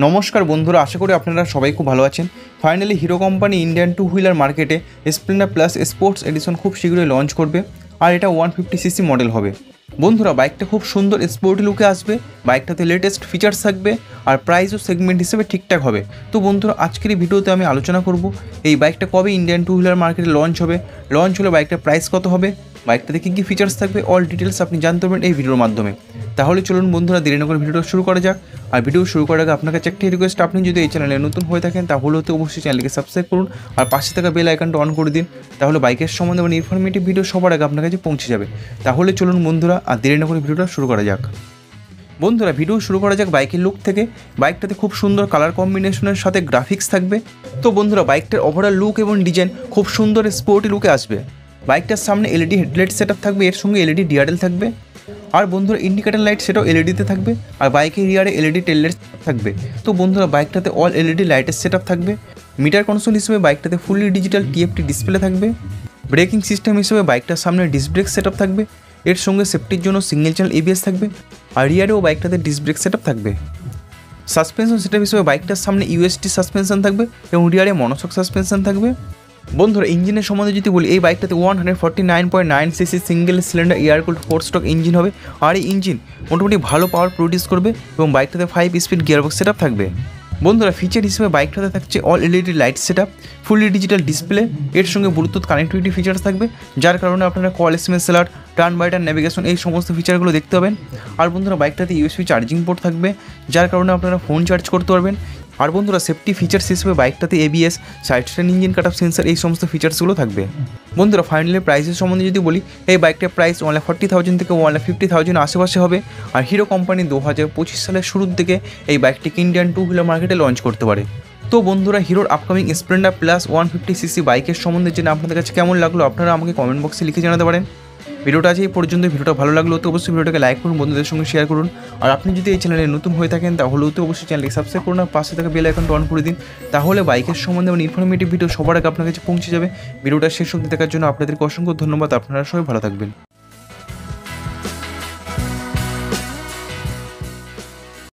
নমস্কার বন্ধুরা, আশা করি আপনারা সবাই খুব ভালো আছেন। Finally hero company Indian to wheeler মার্কেটে স্প্লেন্ডার প্লাস স্পোর্টস এডিশন খুব শীঘ্রই লঞ্চ করবে, আর এটা 150cc মডেল হবে। বন্ধুরা, বাইকটা খুব সুন্দর স্পোর্টি লুকে আসবে, বাইকটাতে লেটেস্ট ফিচার্স থাকবে, আর প্রাইসও সেগমেন্ট হিসেবে ঠিকঠাক হবে। তো বন্ধুরা, আজকের এই ভিডিওতে আমি আলোচনা করব এই বাইকটা কবে ইন্ডিয়ান টু হুইলার মার্কেটে লঞ্চ হবে, লঞ্চ হলে বাইকটার প্রাইস কত হবে, বাইকটাতে কী কী ফিচার্স থাকবে, অল ডিটেলস আপনি জানতে পারবেন এই ভিডিওর মাধ্যমে। তাহলে চলুন বন্ধুরা, দেরি না করে ভিডিওটা শুরু করা যাক। আর ভিডিও শুরু করার আগে আপনার কাছে একটি রিকোয়েস্ট, আপনি যদি এই চ্যানেলে নতুন হয়ে থাকেন তাহলে অবশ্যই চ্যানেলকে সাবস্ক্রাইব করুন, আর পাশে থাকা বেল আইকনটা অন করে দিন। তাহলে বাইকের সম্বন্ধে এবং ইনফরমেটিভ ভিডিও সবার আগে আপনার কাছে পৌঁছে যাবে। তাহলে চলুন বন্ধুরা, আর দেরি না করে ভিডিওটা শুরু করা যাক। বন্ধুরা, ভিডিও শুরু করা যাক বাইকের লুক থেকে। বাইকটাতে খুব সুন্দর কালার কম্বিনেশনের সাথে গ্রাফিক্স থাকবে। তো বন্ধুরা, বাইকটার ওভারঅল লুক এবং ডিজাইন খুব সুন্দর স্পোর্টি লুকে আসবে। বাইকটার সামনে এলইডি হেডলাইট সেটআপ থাকবে, এর সঙ্গে এলইডি ডিআরএল থাকবে, আর বন্ধুরা ইন্ডিকেটর লাইট সেটাও এলইডিতে থাকবে, আর বাইকের রিয়ারে এলইডি টেল লাইট থাকবে। তো বন্ধুরা, বাইকটাতে অল এলইডি লাইটের সেটআপ থাকবে। মিটার কনসোল হিসেবে বাইকটাতে ফুললি ডিজিটাল টিএফটি ডিসপ্লে থাকবে। ব্রেকিং সিস্টেম হিসেবে বাইকটার সামনে ডিস্ক ব্রেক সেটআপ থাকবে, এর সঙ্গে সেফটির জন্য সিঙ্গেল চ্যানেল এবিএস থাকবে, আর রিয়ারেও বাইকটাতে ডিস্ক ব্রেক সেটআপ থাকবে। সাসপেনশন সেটআপ হিসেবে বাইকটার সামনে ইউএসটি সাসপেনশন থাকবে এবং রিয়ারে মনোশক সাসপেনশন থাকবে। বন্ধুরা, ইঞ্জিনের সম্বন্ধে যদি বলি, এই বাইকটাতে 149.9cc single cylinder air cooled 4 stroke engine হবে, আর এই ইঞ্জিন মোটামুটি ভালো পাওয়ার প্রডিউস করবে এবং বাইকটাতে 5 স্পিড গিয়ারবক্স সেটআপ থাকবে। বন্ধুরা, ফিচার হিসেবে বাইকটাতে থাকছে all LED light setup, fully digital display, এর সঙ্গে ব্লুটুথ কানেক্টিভিটি ফিচার্স থাকবে, যার কারণে আপনারা call SMS alert, turn by turn navigation এই সমস্ত ফিচারগুলো দেখতে পাবেন। আর বন্ধুরা, বাইকটাতে ইউএসবি চার্জিং পোর্ট থাকবে, যার কারণে আপনারা ফোন চার্জ করতে পারবেন। আর বন্ধুরা, সেফটি ফিচার্স হিসেবে বাইকটাতে ABS, side stand engine cut off sensor এই সমস্ত ফিচার্সগুলো থাকবে। বন্ধুরা, ফাইনালি প্রাইসের সম্বন্ধে যদি বলি, এই বাইকটার প্রাইস 1,40,000 থেকে 1,50,000 আশেপাশে হবে। আর হিরো কোম্পানি 2025 সালের শুরুর দিকে এই বাইকটিকে ইন্ডিয়ান টু হুইলার মার্কেটে লঞ্চ করতে পারে। তো বন্ধুরা, হিরোর আপকামিং স্প্লেন্ডার প্লাস 150cc বাইকের সম্বন্ধে জেনে আপনাদের কাছে কেমন লাগলো আপনারা আমাকে কমেন্ট বক্সে লিখে জানাতে পারেন। ভিডিওটা আজ এই পর্যন্ত। ভিডিওটা ভালো লাগলো তো অবশ্যই ভিডিওটাকে লাইক করুন, বন্ধুদের সঙ্গে শেয়ার করুন, আর আপনি যদি এই চ্যানেলে নতুন হয়ে থাকেন তাহলে অবশ্যই চ্যানেলকে সাবস্ক্রাইব করুন, আর পাশে থাকা বেল আইকনটা অন করে দিন। তাহলে বাইকের সম্বন্ধে এবং ইনফরমেটিভ ভিডিও সবার আগে আপনার কাছে পৌঁছে যাবে। ভিডিওটা শেষ অবধি দেখার জন্য আপনাদেরকে অসংখ্য ধন্যবাদ। আপনারা সবাই ভালো থাকবেন।